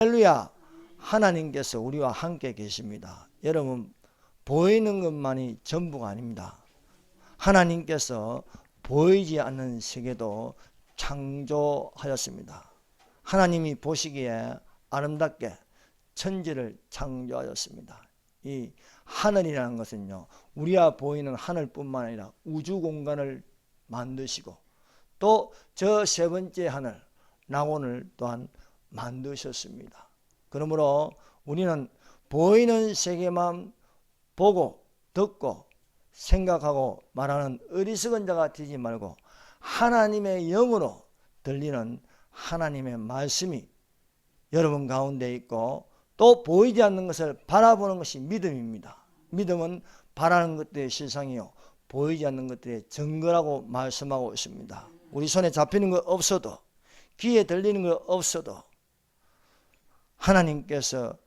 할렐루야. 하나님께서 우리와 함께 계십니다. 여러분, 보이는 것만이 전부가 아닙니다. 하나님께서 보이지 않는 세계도 창조하였습니다. 하나님이 보시기에 아름답게 천지를 창조하였습니다. 이 하늘이라는 것은요, 우리가 보이는 하늘뿐만 아니라 우주 공간을 만드시고 또 저 세 번째 하늘 낙원을 또한 만드셨습니다. 그러므로 우리는 보이는 세계만 보고 듣고 생각하고 말하는 어리석은 자가 되지 말고 하나님의 영으로 들리는 하나님의 말씀이 여러분 가운데 있고 또 보이지 않는 것을 바라보는 것이 믿음입니다. 믿음은 바라는 것들의 실상이요 보이지 않는 것들의 증거라고 말씀하고 있습니다. 우리 손에 잡히는 것 없어도 귀에 들리는 것 없어도 하나님께서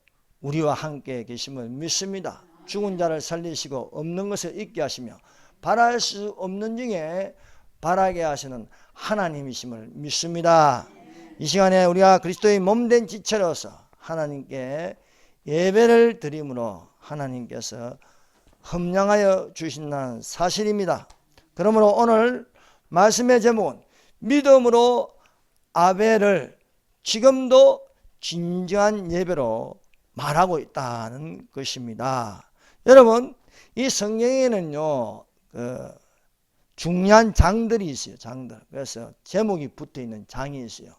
우리와 함께 계심을 믿습니다. 죽은 자를 살리시고 없는 것을 있게 하시며 바랄 수 없는 중에 바라게 하시는 하나님이심을 믿습니다. 이 시간에 우리가 그리스도의 몸된 지체로서 하나님께 예배를 드림으로 하나님께서 흠량하여 주신다는 사실입니다. 그러므로 오늘 말씀의 제목은 믿음으로 아벨을 지금도 진정한 예배로 말하고 있다는 것입니다. 여러분, 이 성경에는요 중요한 장들이 있어요. 장들. 그래서 제목이 붙어있는 장이 있어요.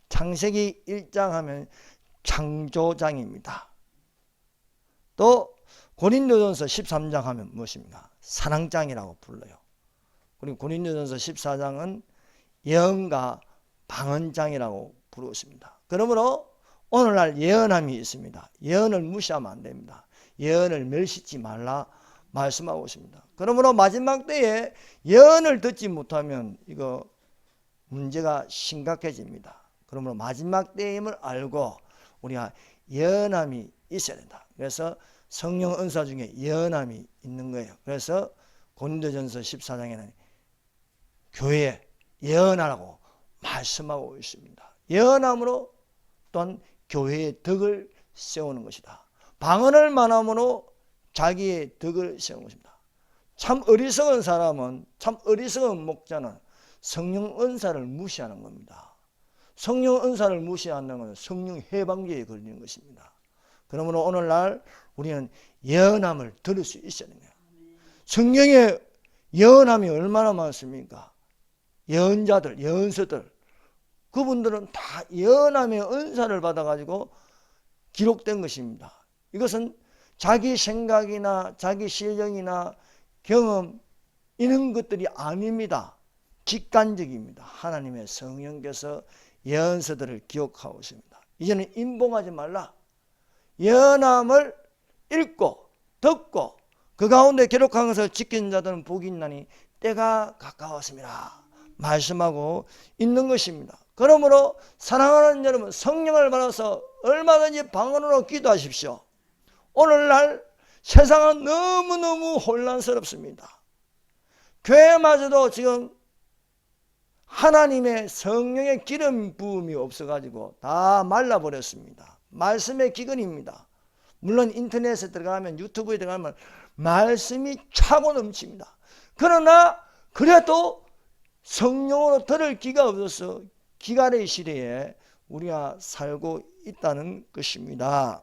창세기 1장 하면 창조장입니다. 또 고린도전서 13장 하면 무엇입니까? 사랑장이라고 불러요. 그리고 고린도전서 14장은 예언과 방언장이라고 부르고 있습니다. 그러므로 오늘날 예언함이 있습니다. 예언을 무시하면 안 됩니다. 예언을 멸시치 말라 말씀하고 있습니다. 그러므로 마지막 때에 예언을 듣지 못하면 이거 문제가 심각해집니다. 그러므로 마지막 때임을 알고 우리가 예언함이 있어야 된다. 그래서 성령 은사 중에 예언함이 있는 거예요. 그래서 고린도전서 14장에는 교회에 예언하라고 말씀하고 있습니다. 예언함으로 또한 교회의 덕을 세우는 것이다. 방언을 말함으로 자기의 덕을 세우는 것입니다. 참 어리석은 사람은, 참 어리석은 목자는 성령 은사를 무시하는 겁니다. 성령 은사를 무시하는 것은 성령 해방죄에 걸리는 것입니다. 그러므로 오늘날 우리는 예언함을 들을 수 있어야 됩니다. 성경에 예언함이 얼마나 많습니까? 예언자들, 예언서들, 그분들은 다 예언함의 은사를 받아가지고 기록된 것입니다. 이것은 자기 생각이나 자기 실력이나 경험 이런 것들이 아닙니다. 직관적입니다. 하나님의 성령께서 예언서들을 기억하고 있습니다. 이제는 임봉하지 말라. 예언함을 읽고 듣고 그 가운데 기록한 것을 지키는 자들은 복이 있나니 때가 가까웠습니다. 말씀하고 있는 것입니다. 그러므로 사랑하는 여러분, 성령을 받아서 얼마든지 방언으로 기도하십시오. 오늘날 세상은 너무너무 혼란스럽습니다. 교회마저도 지금 하나님의 성령의 기름 부음이 없어가지고 다 말라버렸습니다. 말씀의 기근입니다. 물론 인터넷에 들어가면, 유튜브에 들어가면 말씀이 차고 넘칩니다. 그러나 그래도 성령으로 들을 귀가 없어서 기갈의 시대에 우리가 살고 있다는 것입니다.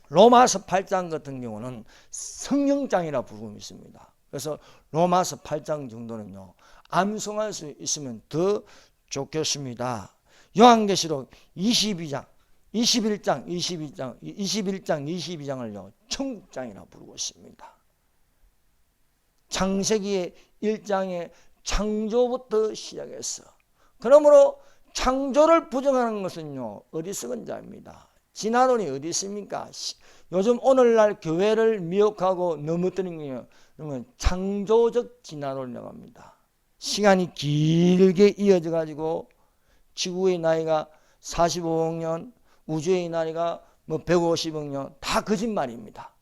로마서 8장 같은 경우는 성령장이라 부르고 있습니다. 그래서 로마서 8장 정도는요 암송할 수 있으면 더 좋겠습니다. 요한계시록 21장 22장을요 천국장이라 부르고 있습니다. 창세기의 1장에 창조부터 시작해서, 그러므로 창조를 부정하는 것은요 어리석은 자입니다. 진화론이 어디 있습니까? 요즘 오늘날 교회를 미혹하고 넘어뜨리는 건 창조적 진화론이라고 합니다. 시간이 길게 이어져 가지고 지구의 나이가 45억 년, 우주의 나이가 150억 년, 다 거짓말입니다.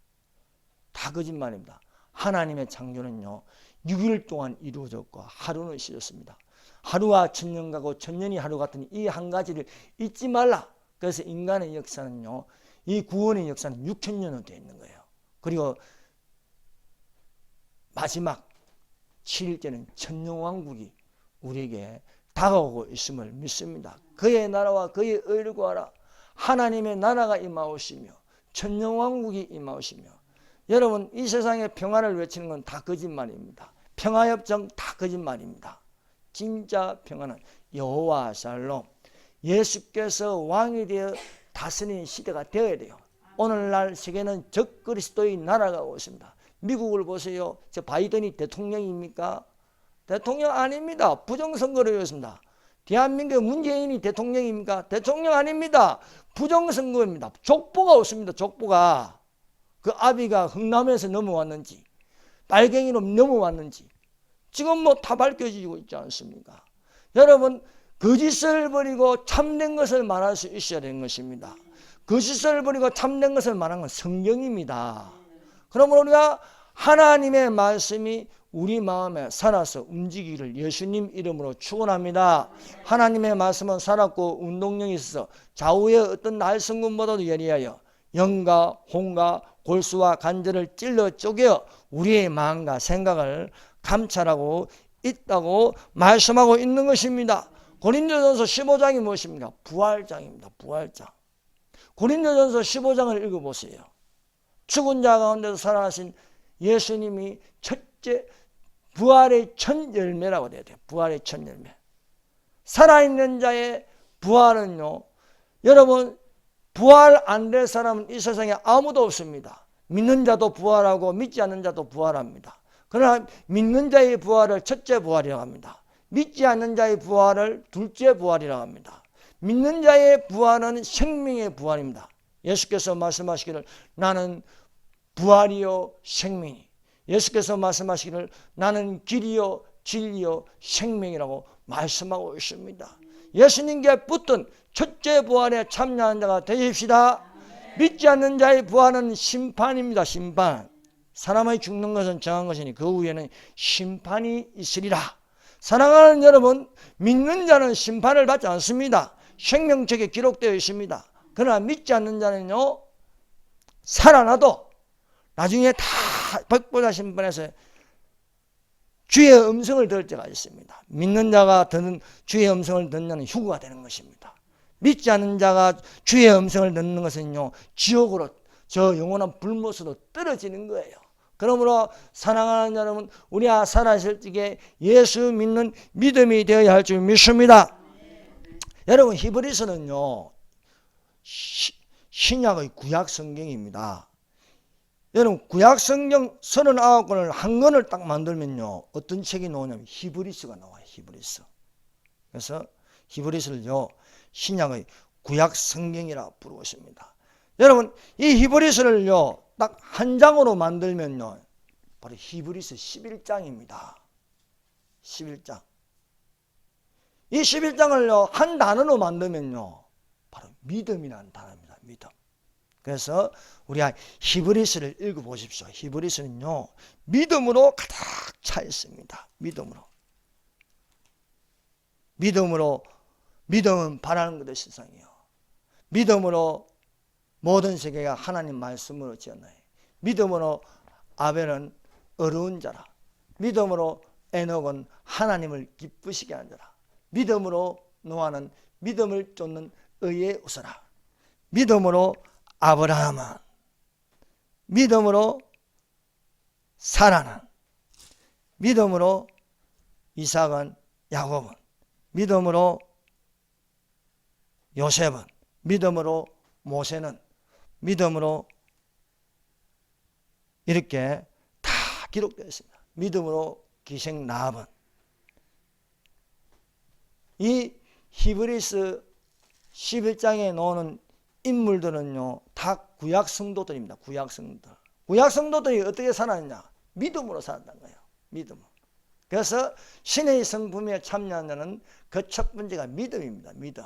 다 거짓말입니다. 하나님의 창조는요 6일 동안 이루어졌고 하루는 쉬었습니다. 하루가 천년 가고 천년이 하루 같으니 이 한 가지를 잊지 말라. 그래서 인간의 역사는요, 이 구원의 역사는 6,000년으로 되어 있는 거예요. 그리고 마지막 7일째는 천년왕국이 우리에게 다가오고 있음을 믿습니다. 그의 나라와 그의 의를 구하라. 하나님의 나라가 임하오시며 천년왕국이 임하오시며. 여러분, 이 세상에 평화를 외치는 건 다 거짓말입니다. 평화협정 다 거짓말입니다. 진짜 평화는 여호와 샬롬, 예수께서 왕이 되어 다스리는 시대가 되어야 돼요. 오늘날 세계는 적그리스도의 나라가 오고 있습니다. 미국을 보세요. 저 바이든이 대통령입니까? 대통령 아닙니다. 부정선거를 했습니다. 대한민국 문재인이 대통령입니까? 대통령 아닙니다. 부정선거입니다. 족보가 없습니다. 족보가. 그 아비가 흥남에서 넘어왔는지 빨갱이로 넘어왔는지 지금 뭐 다 밝혀지고 있지 않습니까? 여러분, 거짓을 버리고 참된 것을 말할 수 있어야 되는 것입니다. 거짓을 버리고 참된 것을 말하는 건 성경입니다. 그러므로 우리가 하나님의 말씀이 우리 마음에 살아서 움직이기를 예수님 이름으로 축원합니다. 하나님의 말씀은 살았고 운동력이 있어서 좌우의 어떤 날성군보다도 예리하여 영과 혼과 골수와 관절을 찔러 쪼개어 우리의 마음과 생각을 감찰하고 있다고 말씀하고 있는 것입니다. 고린도전서 15장이 무엇입니까? 부활장입니다. 부활장. 고린도전서 15장을 읽어보세요. 죽은 자 가운데서 살아나신 예수님이 첫째 부활의 첫 열매라고 돼야 돼요. 부활의 첫 열매. 살아있는 자의 부활은요, 여러분, 부활 안 될 사람은 이 세상에 아무도 없습니다. 믿는 자도 부활하고 믿지 않는 자도 부활합니다. 그러나 믿는 자의 부활을 첫째 부활이라고 합니다. 믿지 않는 자의 부활을 둘째 부활이라고 합니다. 믿는 자의 부활은 생명의 부활입니다. 예수께서 말씀하시기를 나는 부활이요 생명이, 예수께서 말씀하시기를 나는 길이요 진리요 생명이라고 말씀하고 있습니다. 예수님께 붙든 첫째 부활에 참여하는 자가 되십시다. 믿지 않는 자의 부활은 심판입니다. 심판. 사람의 죽는 것은 정한 것이니 그 후에는 심판이 있으리라. 사랑하는 여러분, 믿는 자는 심판을 받지 않습니다. 생명책에 기록되어 있습니다. 그러나 믿지 않는 자는요, 살아나도 나중에 다 백보자 심판에서 주의 음성을 들을 때가 있습니다. 믿는 자가 듣는 주의 음성을 듣는 자는 휴거가 되는 것입니다. 믿지 않는 자가 주의 음성을 듣는 것은요, 지옥으로, 저 영원한 불못으로 떨어지는 거예요. 그러므로 사랑하는 여러분, 우리가 살아있을 적에 예수 믿는 믿음이 되어야 할 줄 믿습니다. 여러분, 히브리서는요, 신약의 구약 성경입니다. 여러분, 구약 성경 39권을 한 권을 딱 만들면요, 어떤 책이 나오냐면 히브리서가 나와요. 히브리서. 그래서 히브리서를요, 신약의 구약 성경이라 부르고 있습니다. 여러분, 이 히브리서를요, 딱 한 장으로 만들면요, 바로 히브리서 11장입니다. 11장. 이 11장을요, 한 단어로 만들면요, 바로 믿음이라는 단어입니다. 믿음. 그래서 우리가 히브리서를 읽어보십시오. 히브리서는요, 믿음으로 가득 차 있습니다. 믿음으로. 믿음은 바라는 것의 세상이요. 믿음으로 모든 세계가 하나님 말씀으로 지었나요? 믿음으로 아벨은 어려운 자라. 믿음으로 에녹은 하나님을 기쁘시게 하는 자라. 믿음으로 노아는 믿음을 쫓는 의에 웃어라. 믿음으로 아브라함은, 믿음으로 사라는, 믿음으로 이삭은, 야곱은, 믿음으로 요셉은, 믿음으로 모세는, 믿음으로 이렇게 다 기록되어 있습니다. 믿음으로 기생 라합은. 이 히브리서 11장에 나오는 인물들은요, 다 구약 성도들입니다. 구약 성도들. 구약 성도들이 어떻게 살았느냐? 믿음으로 살았다는 거예요. 믿음으로. 그래서 신의 성품에 참여하는 자는 그 첫 번째가 믿음입니다. 믿음.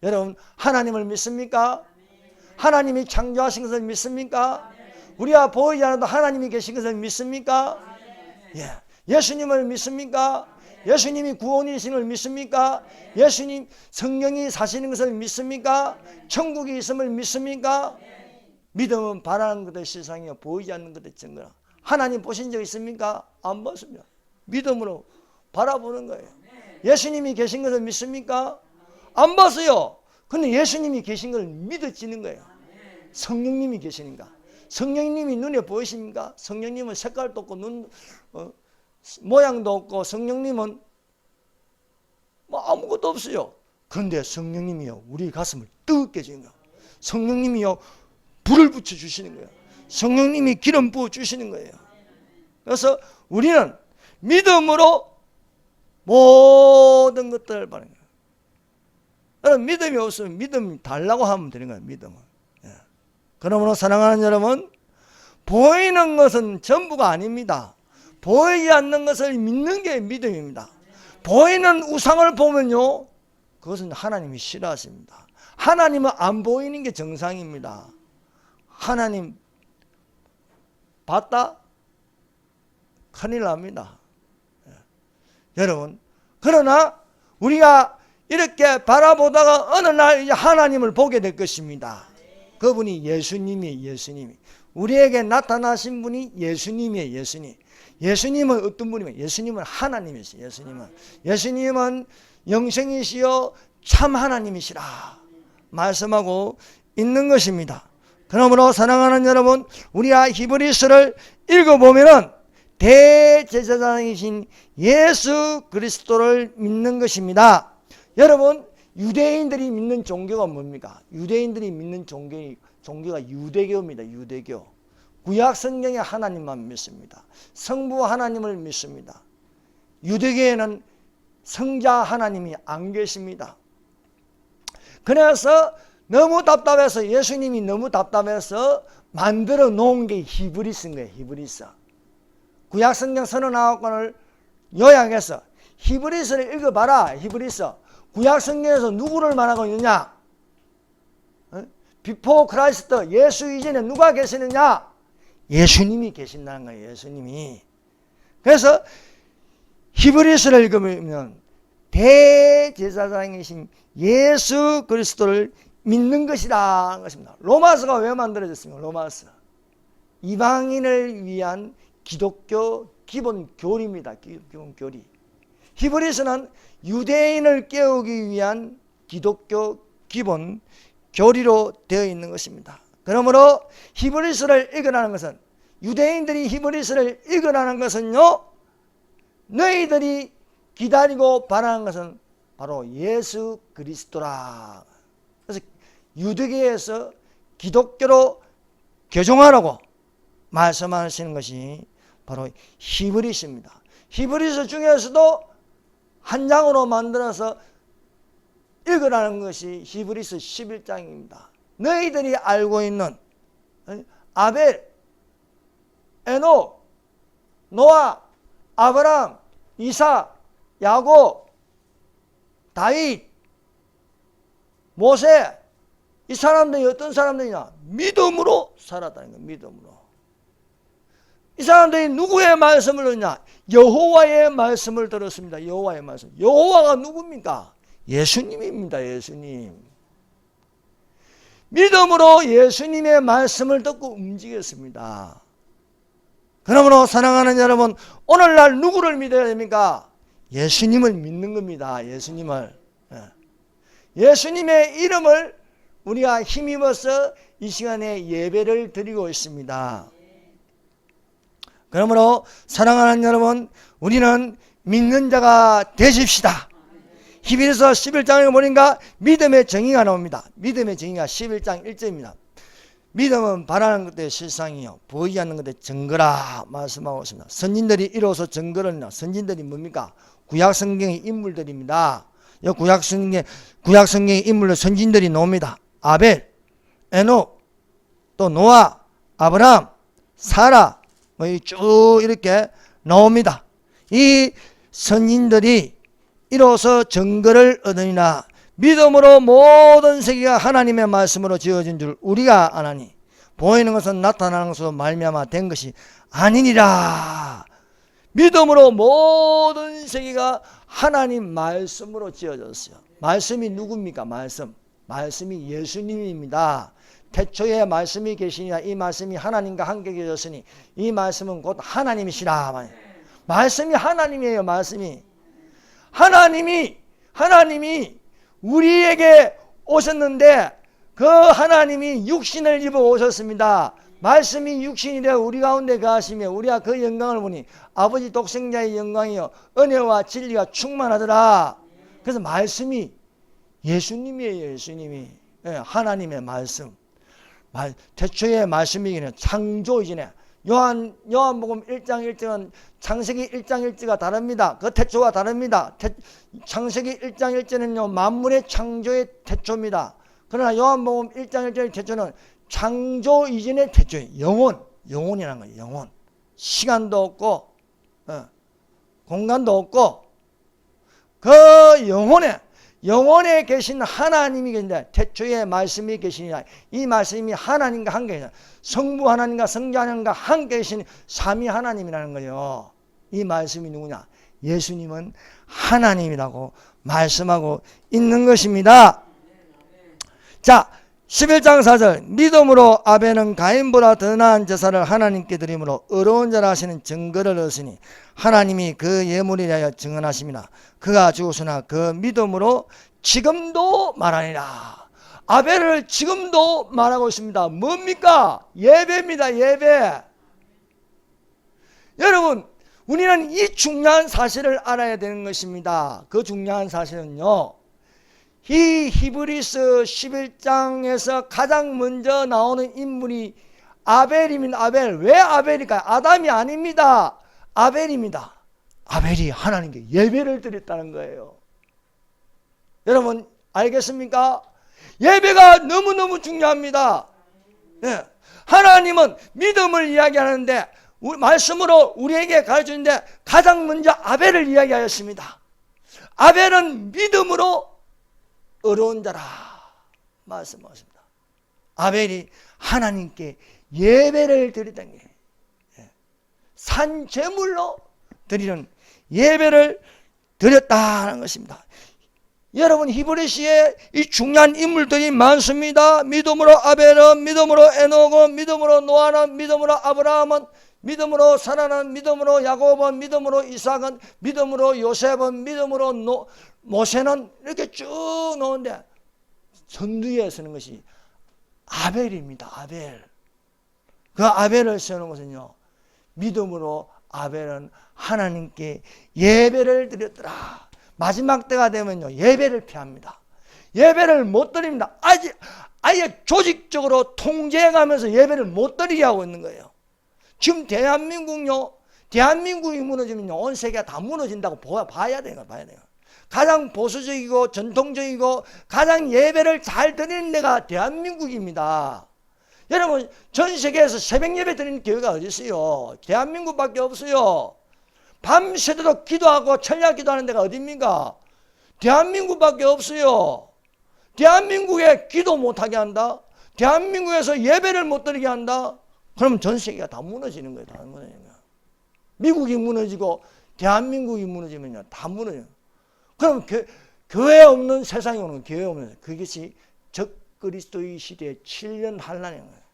여러분, 하나님을 믿습니까? 하나님이 창조하신 것을 믿습니까? 우리가 보이지 않아도 하나님이 계신 것을 믿습니까? 예. 예수님을 믿습니까? 예수님이 구원이신 걸 믿습니까? 예수님 성령이 사시는 것을 믿습니까? 천국이 있음을 믿습니까? 믿음은 바라는 것의 실상이요 보이지 않는 것의 증거라. 하나님 보신 적 있습니까? 안 봤습니다. 믿음으로 바라보는 거예요. 예수님이 계신 것을 믿습니까? 안 봤어요. 근데 예수님이 계신 걸 믿어지는 거예요. 성령님이 계시니까. 성령님이 눈에 보이십니까? 성령님은 색깔도 없고 모양도 없고 성령님은 뭐 아무것도 없어요. 그런데 성령님이요 우리 가슴을 뜨겁게 해주는 거예요. 성령님이요 불을 붙여주시는 거예요. 성령님이 기름 부어주시는 거예요. 그래서 우리는 믿음으로 모든 것들을 바라는 거예요. 여러분 믿음이 없으면 믿음 달라고 하면 되는 거예요. 믿음은. 그러므로 사랑하는 여러분, 보이는 것은 전부가 아닙니다. 보이지 않는 것을 믿는 게 믿음입니다. 보이는 우상을 보면요 그것은 하나님이 싫어하십니다. 하나님은 안 보이는 게 정상입니다. 하나님 봤다? 큰일 납니다. 여러분, 그러나 우리가 이렇게 바라보다가 어느 날 이제 하나님을 보게 될 것입니다. 그분이 예수님이에요. 예수님이 우리에게 나타나신 분이 예수님이에요. 예수님은 어떤 분이에요? 예수님은 하나님이시요. 예수님은 영생이시요 참 하나님이시라 말씀하고 있는 것입니다. 그러므로 사랑하는 여러분, 우리가 히브리서를 읽어보면은 대제사장이신 예수 그리스도를 믿는 것입니다. 여러분, 유대인들이 믿는 종교가 뭡니까? 유대인들이 믿는 종교가 유대교입니다. 유대교. 구약 성경의 하나님만 믿습니다. 성부 하나님을 믿습니다. 유대교에는 성자 하나님이 안 계십니다. 그래서 너무 답답해서 예수님이 너무 답답해서 만들어 놓은 게 히브리서인 거예요. 히브리서. 구약 성경 39권을 요약해서 히브리서를 읽어봐라. 히브리서. 구약 성경에서 누구를 말하고 있느냐? 비포 크라이스트, 예수 이전에 누가 계시느냐? 예수님이 계신다는 거예요. 예수님이. 그래서 히브리서를 읽으면 대제사장이신 예수 그리스도를 믿는 것이다 것입니다. 로마서가 왜 만들어졌습니까? 로마서. 이방인을 위한 기독교 기본 교리입니다. 기본 교리. 히브리서는 유대인을 깨우기 위한 기독교 기본 교리로 되어 있는 것입니다. 그러므로 히브리서를 읽으라는 것은, 유대인들이 히브리서를 읽으라는 것은요, 너희들이 기다리고 바라는 것은 바로 예수 그리스도라. 그래서 유대교에서 기독교로 교정하라고 말씀하시는 것이 바로 히브리서입니다. 히브리서 중에서도 한 장으로 만들어서 읽으라는 것이 히브리서 11장입니다. 너희들이 알고 있는 아벨, 에녹, 노아, 아브람, 이삭, 야곱, 다윗, 모세, 이 사람들이 어떤 사람들이냐? 믿음으로 살았다는 거예요. 믿음으로. 이 사람들이 누구의 말씀을 듣냐? 여호와의 말씀을 들었습니다. 여호와의 말씀. 여호와가 누굽니까? 예수님입니다. 예수님. 믿음으로 예수님의 말씀을 듣고 움직였습니다. 그러므로 사랑하는 여러분, 오늘날 누구를 믿어야 됩니까? 예수님을 믿는 겁니다. 예수님을. 예수님의 이름을 우리가 힘입어서 이 시간에 예배를 드리고 있습니다. 그러므로 사랑하는 여러분, 우리는 믿는 자가 되십시다. 히브리서 11장에 보니까 믿음의 정의가 나옵니다. 믿음의 정의가 11장 1절입니다. 믿음은 바라는 것의 실상이요 보이지 않는 것의 증거라 말씀하고 있습니다. 선진들이 이로써 증거를 내. 선진들이 뭡니까? 구약 성경의 인물들입니다. 구약 성경의 인물로 선진들이 나옵니다. 아벨, 에녹, 또 노아, 아브람, 사라, 쭉 이렇게 나옵니다. 이 선진들이 이로써 증거를 얻으니라. 믿음으로 모든 세계가 하나님의 말씀으로 지어진 줄 우리가 아나니 보이는 것은 나타나는 것으로 말미암아 된 것이 아니니라. 믿음으로 모든 세계가 하나님 말씀으로 지어졌어요. 말씀이 누굽니까? 말씀이 예수님입니다. 태초에 말씀이 계시니라. 이 말씀이 하나님과 함께 계셨으니 이 말씀은 곧 하나님이시라. 말씀이 하나님이에요. 하나님이 우리에게 오셨는데 그 하나님이 육신을 입어 오셨습니다. 말씀이 육신이 되어 우리 가운데 거하시며 우리가 그 영광을 보니 아버지 독생자의 영광이요 은혜와 진리가 충만하더라. 그래서 말씀이 예수님이에요. 예수님이. 하나님의 말씀. 태초에 말씀이기는 창조 이전에 요한복음 1장 1절은 창세기 1장 1절과 다릅니다. 그 태초와 다릅니다. 창세기 1장 1절은요 만물의 창조의 태초입니다. 그러나 요한복음 1장 1절의 태초는 창조 이전의 태초예요. 영혼이라는 거예요. 영혼. 시간도 없고 공간도 없고 그 영혼에 계신 하나님이 계신데 태초에 말씀이 계시니라. 이 말씀이 하나님과 함께 계시다. 성부 하나님과 성자 하나님과 함께 계신 삼위 하나님이라는 거예요. 이 말씀이 누구냐? 예수님은 하나님이라고 말씀하고 있는 것입니다. 자, 11장 4절 믿음으로 아벨은 가인보다 더 나은 제사를 하나님께 드림으로 의로운 자라 하시는 증거를 얻으니 하나님이 그 예물에 대하여 증언하십니다. 그가 죽었으나 그 믿음으로 지금도 말하니라. 아벨을 지금도 말하고 있습니다. 뭡니까? 예배입니다. 예배. 여러분, 우리는 이 중요한 사실을 알아야 되는 것입니다. 그 중요한 사실은요, 이 히브리서 11장에서 가장 먼저 나오는 인물이 아벨입니다. 아벨. 왜 아벨일까요? 아담이 아닙니다. 아벨입니다. 아벨이 하나님께 예배를 드렸다는 거예요. 여러분 알겠습니까? 예배가 너무너무 중요합니다. 네. 하나님은 믿음을 이야기하는데 말씀으로 우리에게 가르치는데 가장 먼저 아벨을 이야기하였습니다. 아벨은 믿음으로 의로운 자라 말씀하십니다. 아벨이 하나님께 예배를 드리던 게 산제물로 드리는 예배를 드렸다는 것입니다. 여러분 히브리서에 이 중요한 인물들이 많습니다. 믿음으로 아벨은, 믿음으로 에녹은, 믿음으로 노아는, 믿음으로 아브라함은, 믿음으로 사라는, 믿음으로 야곱은, 믿음으로 이삭은, 믿음으로 요셉은, 믿음으로 모세는 이렇게 쭉 나오는데 선두에 서는 것이 아벨입니다. 아벨. 그 아벨을 세우는 것은요, 믿음으로 아벨은 하나님께 예배를 드렸더라. 마지막 때가 되면요 예배를 피합니다. 예배를 못 드립니다. 아예 조직적으로 통제해가면서 예배를 못 드리게 하고 있는 거예요. 지금 대한민국이 무너지면요 온 세계가 다 무너진다고 봐야 돼요. 가장 보수적이고 전통적이고 가장 예배를 잘 드리는 데가 대한민국입니다. 여러분 전 세계에서 새벽 예배 드리는 교회가 어디 있어요? 대한민국밖에 없어요. 밤새도록 기도하고 철야 기도하는 데가 어디입니까? 대한민국밖에 없어요. 대한민국에 기도 못하게 한다? 대한민국에서 예배를 못 드리게 한다? 그러면 전 세계가 다 무너지는 거예요. 다 무너지는 거예요. 미국이 무너지고 대한민국이 무너지면요 다 무너져요. 그럼 교회 없는 세상이 오는 거예요. 교회 없는 그것이 적그리스도의 시대의 7년 환란인 거예요.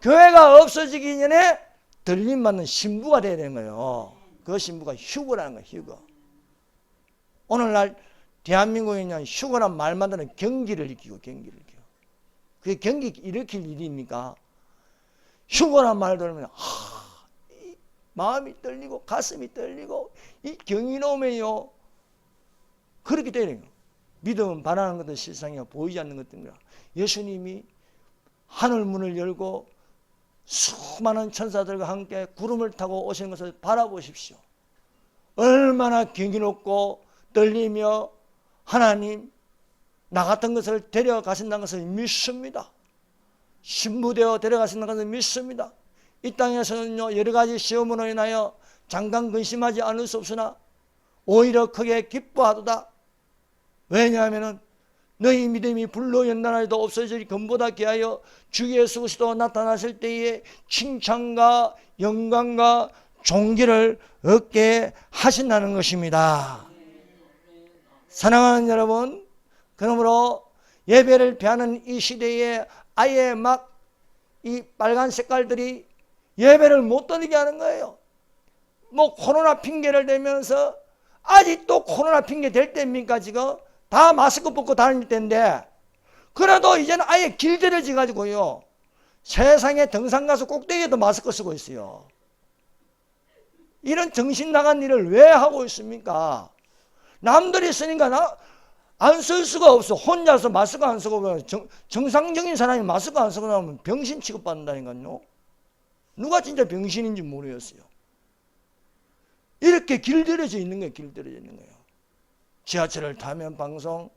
교회가 없어지기 전에 들림받는 신부가 돼야 되는 거예요. 그 신부가 휴거라는 거예요. 휴거. 오늘날 대한민국에 있는 휴거란 말만 들으면 경기를 일으키고 그게 경기 일으킬 일입니까? 휴거란 말 들으면 마음이 떨리고 가슴이 떨리고 이 경이로움에요. 그렇게 되는 거예요. 믿음은 바라는 것도 실상이요 보이지 않는 것들입니다. 예수님이 하늘 문을 열고 수많은 천사들과 함께 구름을 타고 오시는 것을 바라보십시오. 얼마나 경이롭고 떨리며 하나님 나 같은 것을 데려가신다는 것을 믿습니다. 신부되어 데려가신다는 것을 믿습니다. 이 땅에서는요 여러 가지 시험으로 인하여 잠깐 근심하지 않을 수 없으나 오히려 크게 기뻐하도다. 왜냐하면 너희 믿음이 불로 연단하여도 없어질 금보다 귀하여 주 예수 그리스도 나타나실 때에 칭찬과 영광과 종기를 얻게 하신다는 것입니다. 사랑하는 여러분, 그러므로 예배를 피하는 이 시대에 아예 막 이 빨간 색깔들이 예배를 못 드리게 하는 거예요. 뭐 코로나 핑계를 대면서, 아직도 코로나 핑계 될 때입니까? 지금 다 마스크 벗고 다닐 때인데, 그래도 이제는 아예 길들여져 가지고요, 세상에 등산 가서 꼭대기에도 마스크 쓰고 있어요. 이런 정신 나간 일을 왜 하고 있습니까? 남들이 쓰니까 나 안 쓸 수가 없어. 혼자서 마스크 안 쓰고, 정상적인 사람이 마스크 안 쓰고 나오면 병신 취급받는다니까요. 누가 진짜 병신인지 모르겠어요. 이렇게 길들여져 있는 거예요. 길들여져 있는 거예요. 지하철을 타면 방송,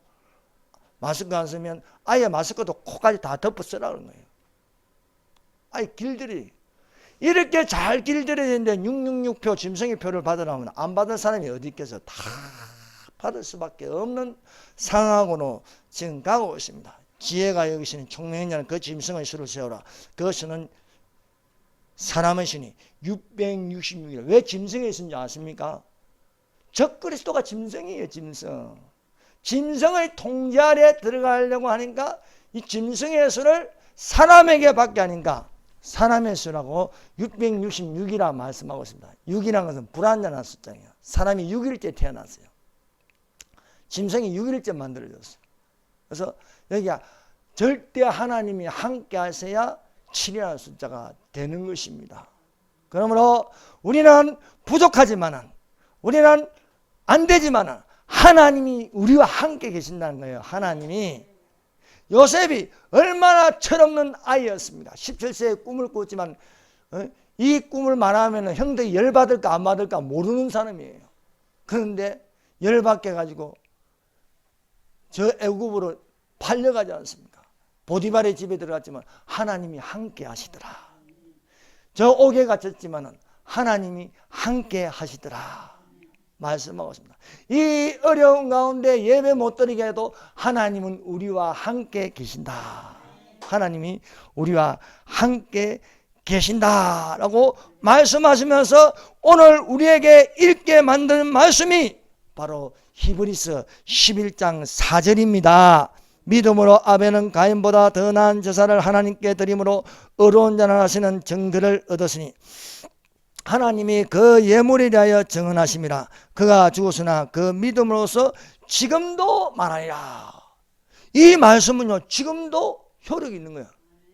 마스크 안 쓰면 아예 마스크도 코까지 다 덮어 쓰라 그런 거예요. 아예 길들여. 이렇게 잘 길들여져 있는데 666표 짐승의 표를 받으려면 안 받을 사람이 어디 있겠어. 다 받을 수밖에 없는 상황으로 지금 가고 있습니다. 지혜가 여기시는 총명자는 그 짐승의 수를 세우라. 그것은 사람의 신이 666이라. 왜 짐승이 있는지 아십니까? 적그리스도가 짐승이에요. 짐승. 짐승의 통제 아래 들어가려고 하니까 이 짐승의 수를 사람에게 받게 하니까 사람의 수라고 666이라 말씀하고 있습니다. 6이라는 것은 불완전한 숫자예요. 사람이 6일째 태어났어요. 짐승이 6일째 만들어졌어요. 그래서 여기가 절대 하나님이 함께 하셔야 7이라는 숫자가 되는 것입니다. 그러므로 우리는 부족하지만은, 우리는 안 되지만은 하나님이 우리와 함께 계신다는 거예요. 하나님이. 요셉이 얼마나 철없는 아이였습니다. 17세에 꿈을 꿨지만 이 꿈을 말하면 형들이 열받을까 안 받을까 모르는 사람이에요. 그런데 열받게 가지고 저 애굽으로 팔려가지 않습니까? 보디발의 집에 들어갔지만 하나님이 함께 하시더라. 저 옥에 갇혔지만 하나님이 함께 하시더라 말씀하고 있습니다. 이 어려운 가운데 예배 못 드리게 해도 하나님은 우리와 함께 계신다. 하나님이 우리와 함께 계신다라고 말씀하시면서 오늘 우리에게 읽게 만드는 말씀이 바로 히브리서 11장 4절입니다. 믿음으로 아벨은 가인보다 더 나은 제사를 하나님께 드림으로 의로운 자라 하시는 증거를 얻었으니 하나님이 그 예물에 대하여 증언하심이라. 그가 죽었으나 그 믿음으로써 지금도 말하리라. 이 말씀은요, 지금도 효력이 있는 거예요.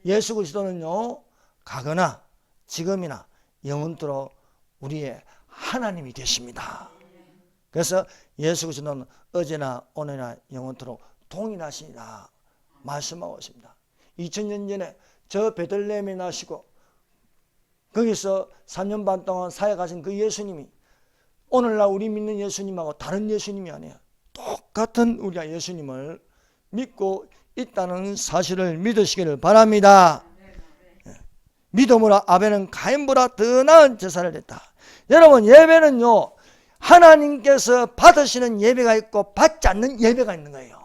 예수 그리스도는요, 가거나 지금이나 영원토록 우리의 하나님이 되십니다. 그래서 예수 그리스도는 어제나 오늘이나 영원토록 동일하시니라 말씀하고 있습니다. 2000년 전에 저 베들레헴에 나시고 거기서 3년 반 동안 사역하신 그 예수님이 오늘날 우리 믿는 예수님하고 다른 예수님이 아니에요. 똑같은 우리가 예수님을 믿고 있다는 사실을 믿으시기를 바랍니다. 믿음으로 아벨은 가인보다 더 나은 제사를 드렸다. 여러분, 예배는요, 하나님께서 받으시는 예배가 있고 받지 않는 예배가 있는 거예요.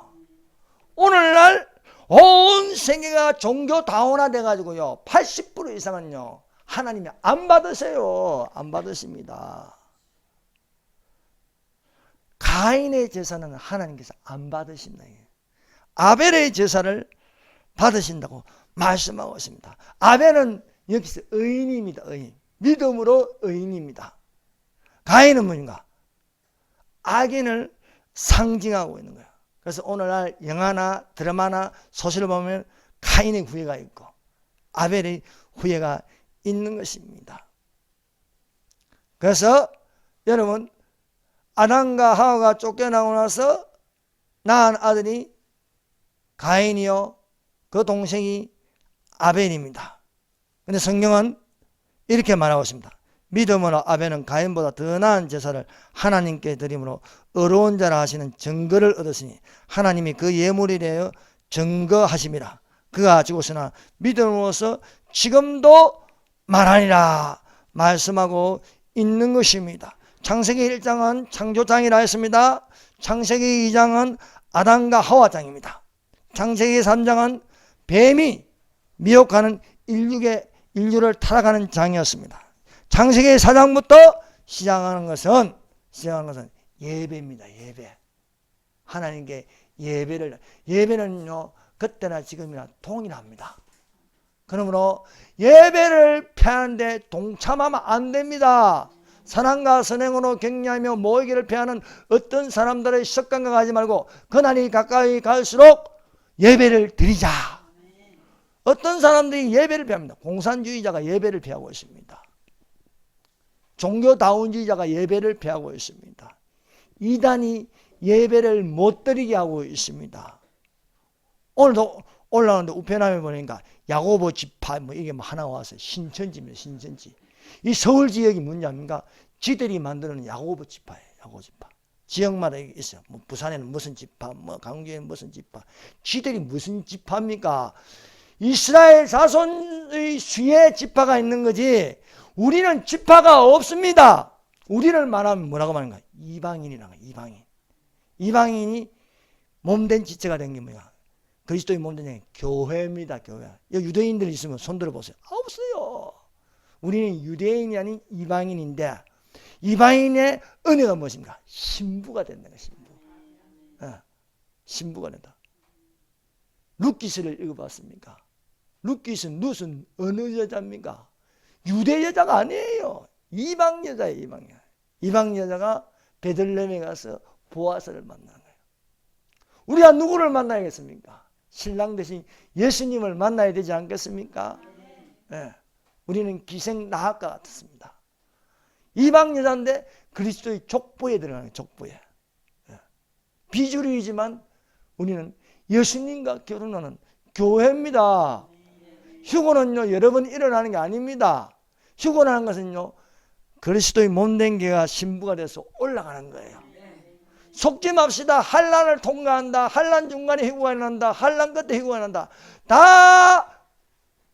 오늘날 온 세계가 종교 다원화돼 가지고요, 80% 이상은요 하나님이 안 받으세요. 안 받으십니다. 가인의 제사는 하나님께서 안 받으신다. 아벨의 제사를 받으신다고 말씀하고 있습니다. 아벨은 여기서 의인입니다. 의인. 믿음으로 의인입니다. 가인은 뭔가? 악인을 상징하고 있는 거예요. 그래서 오늘날 영화나 드라마나 소설을 보면 가인의 후예가 있고 아벨의 후예가 있는 것입니다. 그래서 여러분, 아담과 하와가 쫓겨나고 나서 낳은 아들이 가인이요, 그 동생이 아벨입니다. 그런데 성경은 이렇게 말하고 있습니다. 믿음으로 아벨은 가인보다 더 나은 제사를 하나님께 드림으로 의로운 자라 하시는 증거를 얻었으니 하나님이 그 예물에 대하여 증거하심이라. 그가 죽었으나 믿음으로써 지금도 말하니라 말씀하고 있는 것입니다. 창세기 1장은 창조장이라 했습니다. 창세기 2장은 아담과 하와장입니다. 창세기 3장은 뱀이 미혹하는 인류를 타락하는 장이었습니다. 창세기 4장부터 시작하는 것은 예배입니다. 예배. 하나님께 예배는요 그때나 지금이나 동일합니다. 그러므로 예배를 피하는데 동참하면 안 됩니다. 선함과 선행으로 격려하며 모이기를 피하는 어떤 사람들의 습관과 가지 말고 그날이 가까이 갈수록 예배를 드리자. 어떤 사람들이 예배를 피합니다. 공산주의자가 예배를 피하고 있습니다. 종교다운주의자가 예배를 피하고 있습니다. 이단이 예배를 못 드리게 하고 있습니다. 오늘도 올라오는데 우편함에 보니까 야고보 지파 이게 하나 와서 신천지입니다. 신천지. 이 서울 지역이 문제입니까? 지들이 만드는 야고보 지파예요. 야고보 지파. 지역마다 있어요. 부산에는 무슨 지파, 강주에는 무슨 지파. 지들이 무슨 지파입니까? 이스라엘 자손의 수의 지파가 있는 거지. 우리는 지파가 없습니다. 우리를 말하면 뭐라고 말하는가? 이방인이라는 거야. 이방인. 이방인이 몸된 지체가 된 게 뭐야? 그리스도의 몸된 게 교회입니다. 교회. 여기 유대인들 있으면 손 들어보세요. 없어요. 우리는 유대인이 아닌 이방인인데 이방인의 은혜가 무엇입니까? 신부가 된다는 거야. 신부. 신부가 된다. 룻기스를 읽어봤습니까? 룻기스는 룻은 어느 여자입니까? 유대 여자가 아니에요. 이방 여자예요. 이방 여자. 이방 여자가 베들레헴에 가서 보아스를 만나는 거예요. 우리가 누구를 만나야겠습니까? 신랑 대신 예수님을 만나야 되지 않겠습니까? 네. 우리는 기생 나학과 같습니다. 이방 여자인데 그리스도의 족보에 들어가는 거예요. 족보에. 네. 비주류이지만 우리는 예수님과 결혼하는 교회입니다. 휴거는요 여러 번 일어나는 게 아닙니다. 휴거라는 것은요 그리스도의 몸된 개가 신부가 돼서 올라가는 거예요. 속지 맙시다. 환난을 통과한다. 환난 중간에 휴거가 난다. 환난 끝에 휴거가 난다. 다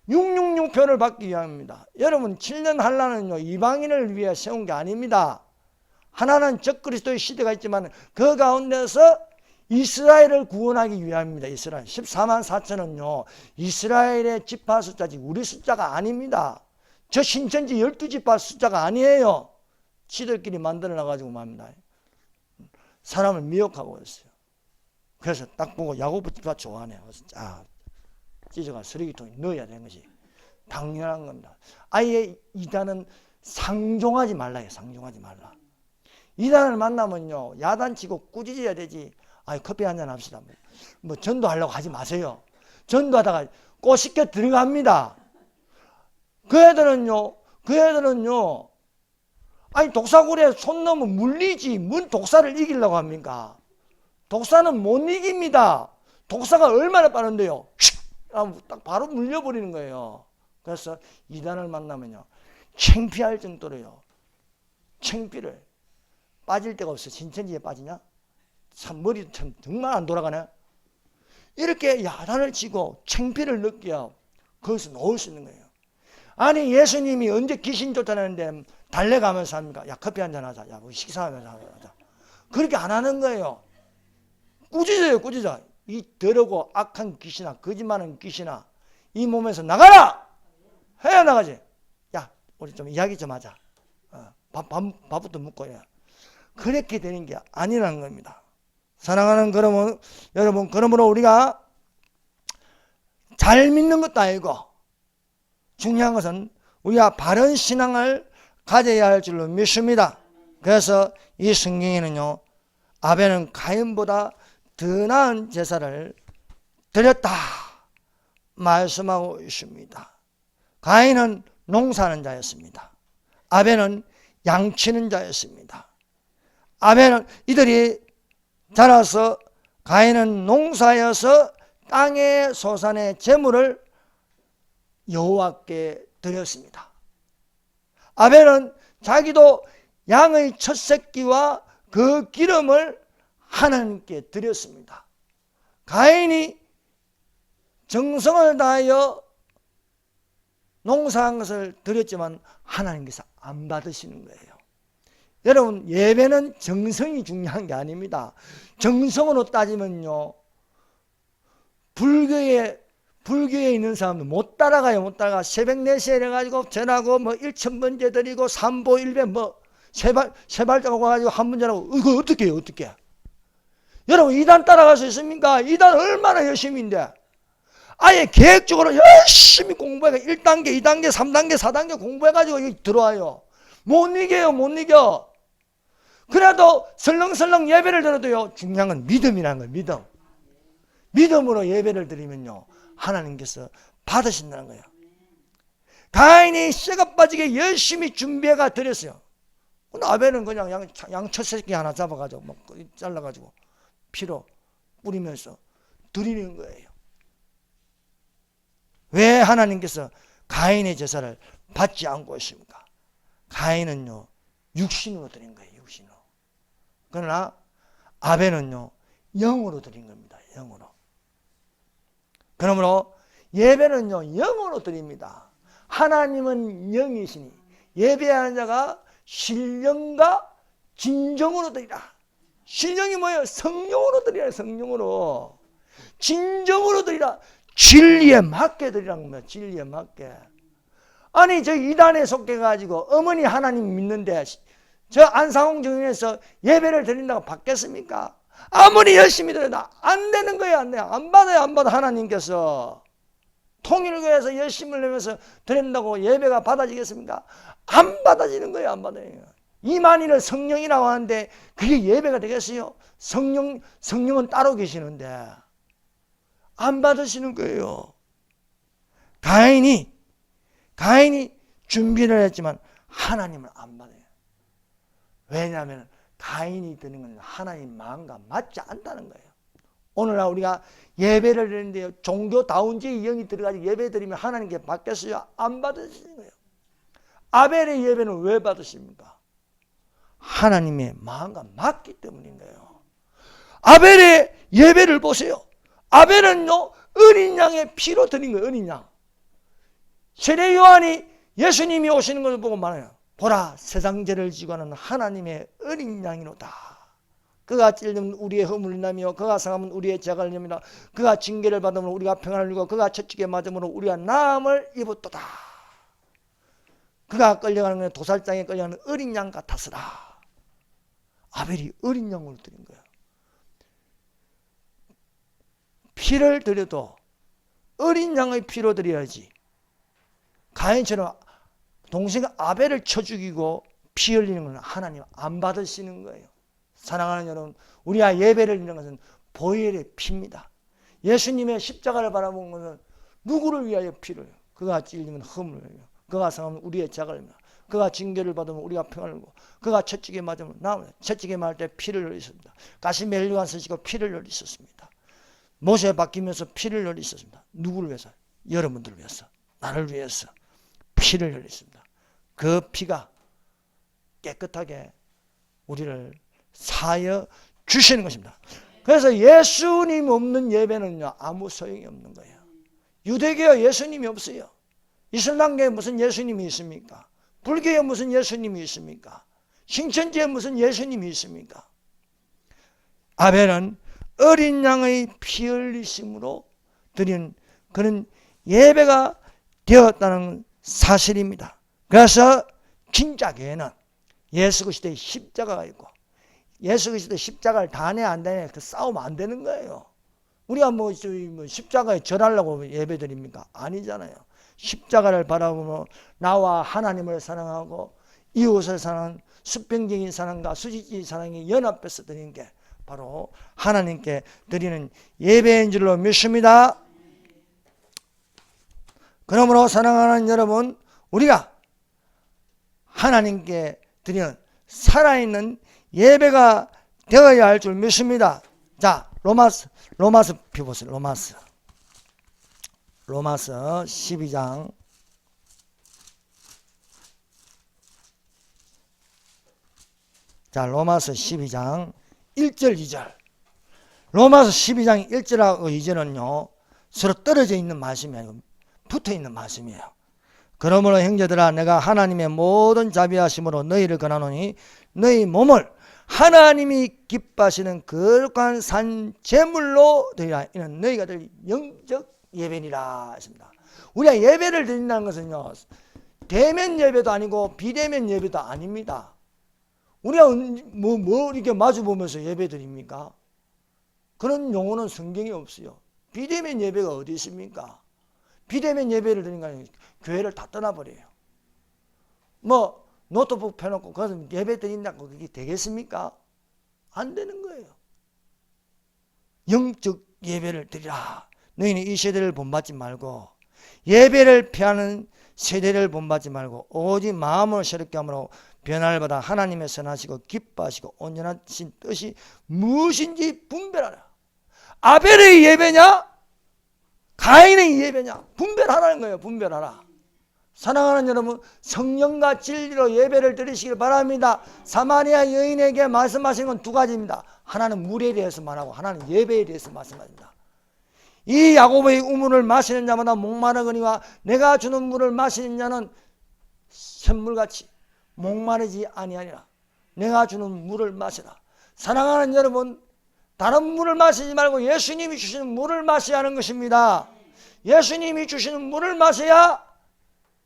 666표를 받기 위함입니다. 여러분 7년 환난은요 이방인을 위해 세운 게 아닙니다. 하나는 적그리스도의 시대가 있지만 그 가운데서 이스라엘을 구원하기 위함입니다. 이스라엘 14만 4천은요 이스라엘의 지파 숫자지 우리 숫자가 아닙니다. 저 신천지 12지파 숫자가 아니에요. 지들끼리 만들어놔가지고 말입니다. 사람을 미혹하고 있어요. 그래서 딱 보고 야고보 지파 좋아하네요. 찢어가 쓰레기통에 넣어야 되는 것이 당연한 겁니다. 아예 이단은 상종하지 말라요. 상종하지 말라. 이단을 만나면요 야단치고 꾸짖어야 되지. 커피 한잔 합시다. 전도하려고 하지 마세요. 전도하다가 꼬시켜 들어갑니다. 그 애들은요 독사굴에 손 넣으면 물리지 뭔 독사를 이기려고 합니까? 독사는 못 이깁니다. 독사가 얼마나 빠른데요. 딱 바로 물려버리는 거예요. 그래서 이단을 만나면요 창피할 정도로요 창피를 빠질 데가 없어요. 신천지에 빠지냐? 참 머리도 참 정말 안 돌아가네. 이렇게 야단을 치고 창피를 느껴야 거기서 놓을 수 있는 거예요. 아니 예수님이 언제 귀신 쫓아내는데 달래가면서 합니까? 야 커피 한잔 하자. 야 우리 식사하면서 하자. 그렇게 안 하는 거예요. 꾸짖어요. 꾸짖어. 이 더러고 악한 귀신아 거짓말하는 귀신아 이 몸에서 나가라. 해야 나가지. 야 우리 좀 이야기 좀 하자. 밥부터 먹고 해. 그렇게 되는 게 아니라는 겁니다. 사랑하는 여러분 그러므로 우리가 잘 믿는 것도 아니고 중요한 것은 우리가 바른 신앙을 가져야 할 줄로 믿습니다. 그래서 이 성경에는요 아벨은 가인보다 더 나은 제사를 드렸다 말씀하고 있습니다. 가인은 농사하는 자였습니다. 아벨은 양치는 자였습니다. 아벨은 이들이 자라서 가인은 농사여서 땅의 소산의 제물을 여호와께 드렸습니다. 아벨은 자기도 양의 첫 새끼와 그 기름을 하나님께 드렸습니다. 가인이 정성을 다하여 농사한 것을 드렸지만 하나님께서 안 받으시는 거예요. 여러분 예배는 정성이 중요한 게 아닙니다. 정성으로 따지면요 불교에 있는 사람들 못 따라가요. 못 따라가. 새벽 4시에 이래가지고 전하고 뭐 1,000번째 드리고 삼보 1배 뭐 세발자국 와가지고 한 문제라고. 이거 어떻게 해요? 어떻게? 여러분 이단 따라갈 수 있습니까? 이단 얼마나 열심인데. 아예 계획적으로 열심히 공부해 1단계, 2단계, 3단계, 4단계 공부해가지고 여기 들어와요. 못 이겨요. 못 이겨. 그래도 설렁설렁 예배를 드려도요. 중요한 건 믿음이라는 거예요. 믿음. 믿음으로 예배를 드리면요. 하나님께서 받으신다는 거예요. 가인이 쇠가 빠지게 열심히 준비해가 드렸어요. 근데 아벨은 그냥 양첫 새끼 하나 잡아가지고 막 잘라가지고 피로 뿌리면서 드리는 거예요. 왜 하나님께서 가인의 제사를 받지 않고 있습니까? 가인은요 육신으로 드린 거예요. 육신으로. 그러나 아벨은요 영으로 드린 겁니다. 영으로. 그러므로 예배는요 영으로 드립니다. 하나님은 영이시니 예배하는 자가 신령과 진정으로 드리라. 신령이 뭐예요? 성령으로 드리라. 성령으로. 진정으로 드리라. 진리에 맞게 드리라는 겁니다. 진리에 맞게. 아니 저 이단에 속해가지고 어머니 하나님 믿는데 저 안상홍 정인에서 예배를 드린다고 받겠습니까? 아무리 열심히 드려도 안 되는 거예요. 안 돼요. 안 받아요. 안 받아. 하나님께서 통일교회에서 열심히 내면서 드린다고 예배가 받아지겠습니까? 안 받아지는 거예요. 안 받아요. 이만희를 성령이라고 하는데 그게 예배가 되겠어요? 성령은 따로 계시는데 안 받으시는 거예요. 가인이 준비를 했지만 하나님은 안 받아요. 왜냐하면 가인이 드는 건 하나님 마음과 맞지 않다는 거예요. 오늘날 우리가 예배를 드리는데요. 종교다운지의 영이 들어가지고 예배 드리면 하나님께 받겠어요? 안 받으시는 거예요. 아벨의 예배는 왜 받으십니까? 하나님의 마음과 맞기 때문인 거예요. 아벨의 예배를 보세요. 아벨은요 어린 양의 피로 드린 거예요. 어린 양. 세례 요한이 예수님이 오시는 것을 보고 말해요. 보라 세상 죄를 지고 하는 하나님의 어린 양이로다. 그가 찔리면 우리의 허물을 나며 그가 상하면 우리의 죄를 념이라. 그가 징계를 받으면 우리가 평안을 누리고 그가 채찍에 맞음으로 우리가 나음을 입었도다. 그가 끌려가는 건 도살장에 끌려가는 어린 양 같았으라. 아벨이 어린 양으로 드린 거예요. 피를 드려도 어린 양의 피로 드려야지. 가인처럼 동생 아벨을 쳐 죽이고 피 흘리는 건 하나님 안 받으시는 거예요. 사랑하는 여러분, 우리가 예배를 드리는 것은 보혈의 피입니다. 예수님의 십자가를 바라본 것은 누구를 위하여 피를? 그가 찔리면 허물을 흘려. 그가 상하면 우리의 죄를 흘려. 그가 징계를 받으면 우리가 평안을 누리고 그가 채찍에 맞으면 나옵니다. 채찍에 맞을 때 피를 흘리셨습니다. 가시멜류관 쓰시고 피를 흘리셨습니다. 모세 바뀌면서 피를 흘리셨습니다. 누구를 위해서? 여러분들을 위해서. 나를 위해서 피를 흘렸습니다. 그 피가 깨끗하게 우리를 사하여 주시는 것입니다. 그래서 예수님 없는 예배는요 아무 소용이 없는 거예요. 유대교에 예수님이 없어요. 이슬람교에 무슨 예수님이 있습니까? 불교에 무슨 예수님이 있습니까? 신천지에 무슨 예수님이 있습니까? 아벨은 어린 양의 피 흘리심으로 드린 그런 예배가 되었다는 사실입니다. 그래서 진짜 교회는 예수 그리스도의 십자가가 있고 예수 그리스도의 십자가를 다내 안 다내 그 싸우면 안 되는 거예요. 우리가 뭐 십자가에 절하려고 예배드립니까? 아니잖아요. 십자가를 바라보며 나와 하나님을 사랑하고 이웃을 사랑하는 수평적인 사랑과 수직적인 사랑이 연합해서 드리는 게 바로 하나님께 드리는 예배인 줄로 믿습니다. 그러므로 사랑하는 여러분, 우리가 하나님께 드리는 살아있는 예배가 되어야 할 줄 믿습니다. 자, 로마서 보세요. 로마서 12장 자, 로마서 12장 1절 2절. 로마서 12장 1절하고 2절은요 서로 떨어져 있는 말씀이 아니고 붙어 있는 말씀이에요. 그러므로 형제들아 내가 하나님의 모든 자비하심으로 너희를 권하노니 너희 몸을 하나님이 기뻐하시는 거룩한 산 제물로 드리라. 이는 너희가 될 영적 예배니라 했습니다. 우리가 예배를 드린다는 것은요, 대면 예배도 아니고 비대면 예배도 아닙니다. 우리가 뭐 이렇게 마주 보면서 예배 드립니까? 그런 용어는 성경에 없어요. 비대면 예배가 어디 있습니까? 비대면 예배를 드리니까 교회를 다 떠나버려요. 뭐 노트북 펴놓고 거기서 예배 드린다고 그게 되겠습니까? 안 되는 거예요. 영적 예배를 드리라. 너희는 이 세대를 본받지 말고 예배를 피하는 세대를 본받지 말고 오직 마음을 새롭게 함으로 변화를 받아 하나님의 선하시고 기뻐하시고 온전하신 뜻이 무엇인지 분별하라. 아벨의 예배냐? 가인의 예배냐? 분별하라는 거예요. 분별하라. 사랑하는 여러분, 성령과 진리로 예배를 드리시길 바랍니다. 사마리아 여인에게 말씀하신 건 두 가지입니다. 하나는 물에 대해서 말하고 하나는 예배에 대해서 말씀하십니다. 이 야곱의 우물을 마시는 자마다 목마르거니와 내가 주는 물을 마시는 자는 샘물같이 목마르지 아니하니라. 내가 주는 물을 마시라. 사랑하는 여러분, 다른 물을 마시지 말고 예수님이 주시는 물을 마셔야 하는 것입니다. 예수님이 주시는 물을 마셔야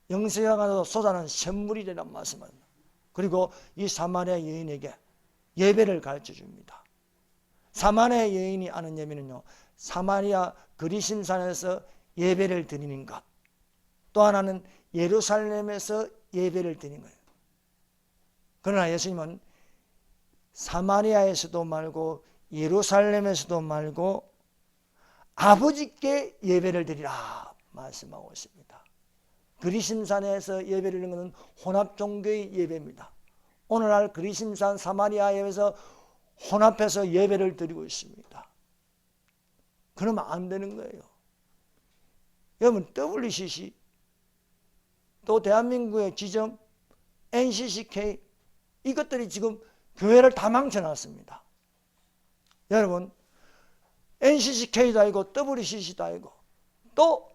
영생에 가서 쏟아는 샘물이 되란 말씀입니다. 그리고 이 사마리아 여인에게 예배를 가르쳐 줍니다. 사마리아 여인이 아는 예배는요, 사마리아 그리심산에서 예배를 드리는 것, 또 하나는 예루살렘에서 예배를 드리는 거예요. 그러나 예수님은 사마리아에서도 말고 예루살렘에서도 말고 아버지께 예배를 드리라 말씀하고 있습니다. 그리심산에서 예배를 드리는 것은 혼합종교의 예배입니다. 오늘날 그리심산 사마리아에서 혼합해서 예배를 드리고 있습니다. 그러면 안 되는 거예요. 여러분, WCC, 또 대한민국의 지점, NCCK, 이것들이 지금 교회를 다 망쳐놨습니다. 여러분, NCCK도 아니고 WCC도 아니고 또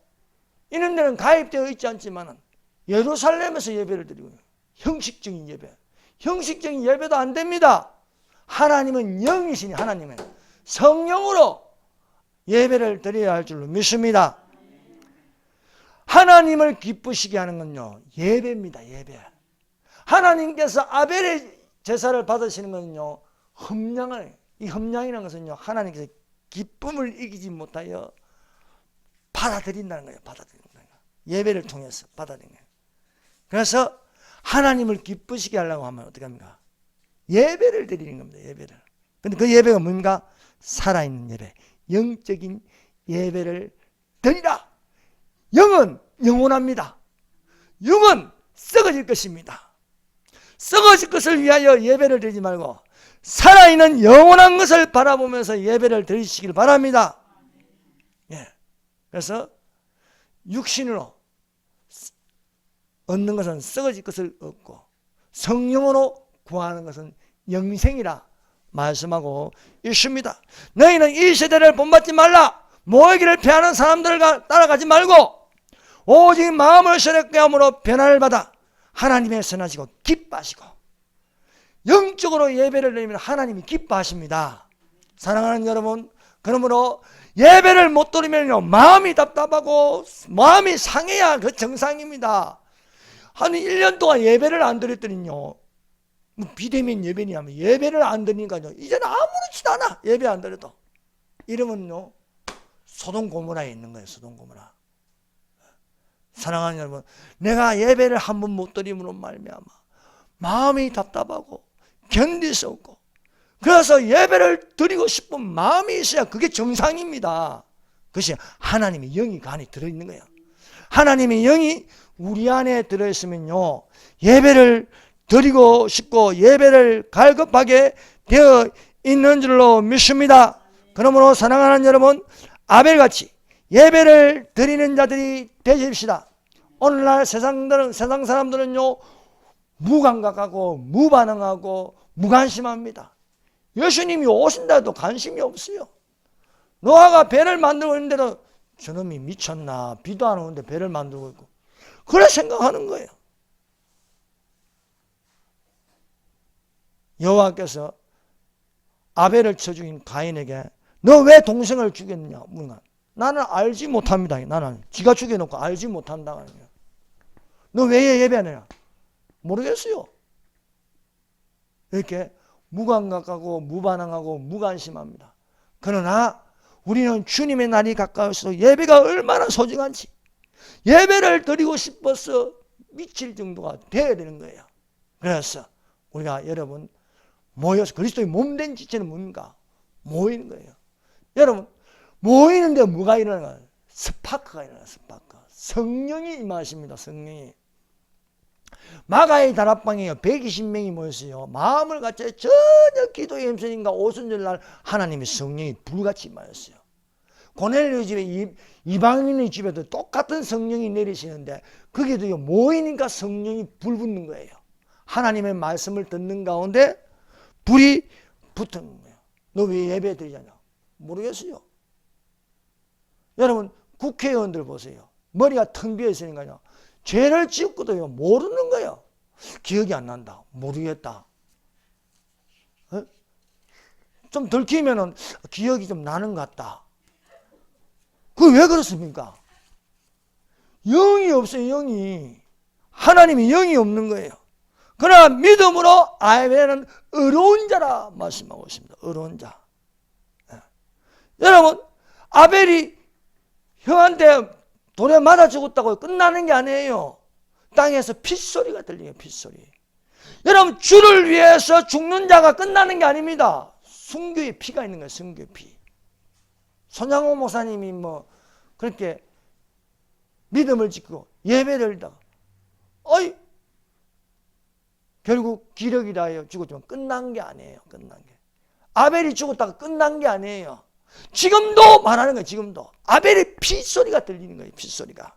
이런 데는 가입되어 있지 않지만 예루살렘에서 예배를 드리고 형식적인 예배, 형식적인 예배도 안 됩니다. 하나님은 영이시니 하나님은 성령으로 예배를 드려야 할 줄로 믿습니다. 하나님을 기쁘시게 하는 건요, 예배입니다. 예배. 하나님께서 아벨의 제사를 받으시는 것은요, 이 흠량이라는 것은요, 하나님께서 기쁨을 이기지 못하여 받아들인다는 거예요. 받아들인다는 거예요. 예배를 통해서 받아들이는 거예요. 그래서 하나님을 기쁘시게 하려고 하면 어떻게 합니까? 예배를 드리는 겁니다. 예배를. 근데 그 예배가 뭡니까? 살아있는 예배, 영적인 예배를 드리라. 영은 영원합니다. 영은 썩어질 것입니다. 썩어질 것을 위하여 예배를 드리지 말고 살아있는 영원한 것을 바라보면서 예배를 드리시길 바랍니다. 예. 그래서 육신으로 얻는 것은 썩어질 것을 얻고 성령으로 구하는 것은 영생이라 말씀하고 있습니다. 너희는 이 세대를 본받지 말라. 모이기를 피하는 사람들을 따라가지 말고 오직 마음을 새롭게 함으로 변화를 받아 하나님의 선하시고 기뻐하시고, 영적으로 예배를 드리면 하나님이 기뻐하십니다. 사랑하는 여러분, 그러므로 예배를 못 드리면요, 마음이 답답하고 마음이 상해야 그 정상입니다. 한 1년 동안 예배를 안 드렸더니요, 비대면 예배냐면 예배를 안 드리니까요, 이제는 아무렇지도 않아. 예배 안 드려도. 이러면요, 소돔 고모라에 있는 거예요. 소돔 고모라. 사랑하는 여러분, 내가 예배를 한 번 못 드림으로 말미암아 마음이 답답하고 견딜 수 없고, 그래서 예배를 드리고 싶은 마음이 있어야 그게 정상입니다. 그것이 하나님의 영이 그 안에 들어있는 거예요. 하나님의 영이 우리 안에 들어있으면요, 예배를 드리고 싶고 예배를 갈급하게 되어 있는 줄로 믿습니다. 그러므로 사랑하는 여러분, 아벨같이 예배를 드리는 자들이 되십시다. 오늘날 세상 사람들은요, 무감각하고 무반응하고 무관심합니다. 예수님이 오신다 해도 관심이 없어요. 노아가 배를 만들고 있는데도 저놈이 미쳤나, 비도 안 오는데 배를 만들고 있고, 그래 생각하는 거예요. 여호와께서 아벨을 쳐 죽인 가인에게 너 왜 동생을 죽였느냐 물으니까 나는 알지 못합니다. 나는 지가 죽여놓고 알지 못한다. 너 왜 예배 안 해요? 모르겠어요. 이렇게 무감각하고 무반응하고 무관심합니다. 그러나 우리는 주님의 날이 가까울수록 예배가 얼마나 소중한지 예배를 드리고 싶어서 미칠 정도가 되어야 되는 거예요. 그래서 우리가 여러분 모여서 그리스도의 몸된 지체는 뭡니까? 모이는 거예요. 여러분 모이는데 뭐가 일어나요? 스파크가 일어나요. 스파크. 성령이 임하십니다. 성령이. 마가의 다락방에 120명이 모였어요. 마음을 같이 전혀 기도의 힘쓰니까 오순절날 하나님의 성령이 불같이 임하였어요. 고넬료 집에 이방인의 집에도 똑같은 성령이 내리시는데 거기도 모이니까 성령이 불붙는 거예요. 하나님의 말씀을 듣는 가운데 불이 붙은 거예요. 너 왜 예배 드리잖아? 모르겠어요. 여러분 국회의원들 보세요. 머리가 텅 비어 있으니까요. 죄를 지었고도요 모르는 거예요. 기억이 안 난다. 모르겠다. 좀 들키면은 기억이 좀 나는 것 같다. 그게 왜 그렇습니까? 영이 없어요. 영이. 하나님이 영이 없는 거예요. 그러나 믿음으로 아벨은 의로운 자라 말씀하고 있습니다. 의로운 자. 여러분 아벨이 형한테 돌에 맞아 죽었다고 끝나는 게 아니에요. 땅에서 핏소리가 들려요. 핏소리. 여러분 주를 위해서 죽는 자가 끝나는 게 아닙니다. 순교의 피가 있는 거예요. 순교의 피. 손양호 목사님이 뭐 그렇게 믿음을 지키고 예배를 하다가 결국 기력이라 하여 죽었지만 끝난 게 아니에요. 끝난 게. 아벨이 죽었다가 끝난 게 아니에요. 지금도 말하는 거예요. 지금도. 아벨의 핏소리가 들리는 거예요. 핏소리가.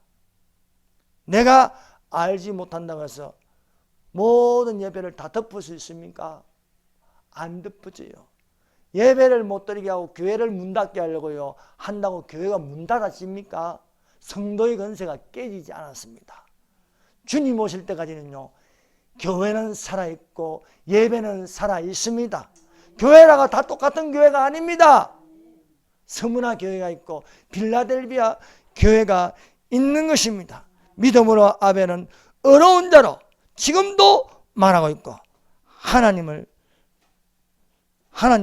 내가 알지 못한다고 해서 모든 예배를 다 덮을 수 있습니까? 안 덮어져요. 예배를 못 드리게 하고 교회를 문 닫게 하려고요 한다고 교회가 문 닫아집니까? 성도의 건세가 깨지지 않았습니다. 주님 오실 때까지는요 교회는 살아있고 예배는 살아있습니다. 교회라가 다 똑같은 교회가 아닙니다. 서문화 교회가 있고 빌라델비아 교회가 있는 것입니다. 믿음으로 아벨은 어려운 자로 지금도 말하고 있고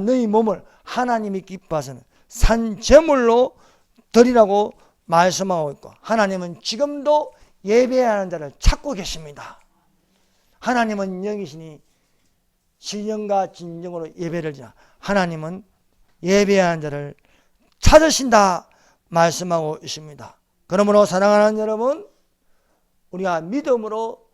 너희 몸을 하나님이 기뻐하시는 산 제물로 드리라고 말씀하고 있고 하나님은 지금도 예배하는 자를 찾고 계십니다. 하나님은 영이시니 신령과 진정으로 예배를 드리라. 하나님은 예배하는 자를 찾으신다 말씀하고 있습니다. 그러므로 사랑하는 여러분 우리가 믿음으로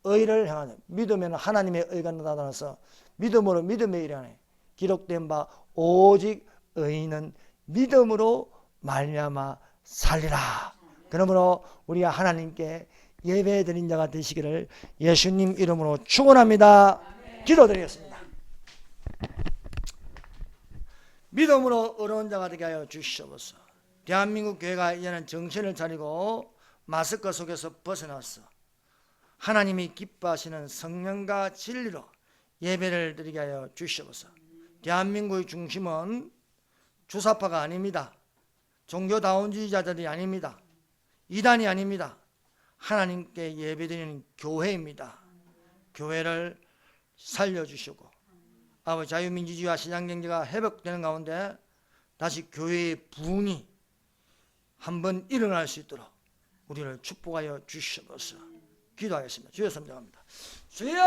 의를 행하는 믿으면 하나님의 의가 나타나서 믿음으로 믿음의 일을 하네. 기록된 바 오직 의인은 믿음으로 말미암아 살리라. 그러므로 우리가 하나님께 예배드린 자가 되시기를 예수님 이름으로 축원합니다. 기도드리겠습니다. 믿음으로 어려운 자가 되게 하여 주시옵소서. 대한민국 교회가 이제는 정신을 차리고 마스크 속에서 벗어나서 하나님이 기뻐하시는 성령과 진리로 예배를 드리게 하여 주시옵소서. 대한민국의 중심은 주사파가 아닙니다. 종교다원주의자들이 아닙니다. 이단이 아닙니다. 하나님께 예배드리는 교회입니다. 교회를 살려주시고 아버지 자유민주주의와 시장경제가 회복되는 가운데 다시 교회의 부흥이 한번 일어날 수 있도록 우리를 축복하여 주시옵소서. 기도하겠습니다. 주여 섬정합니다. 주여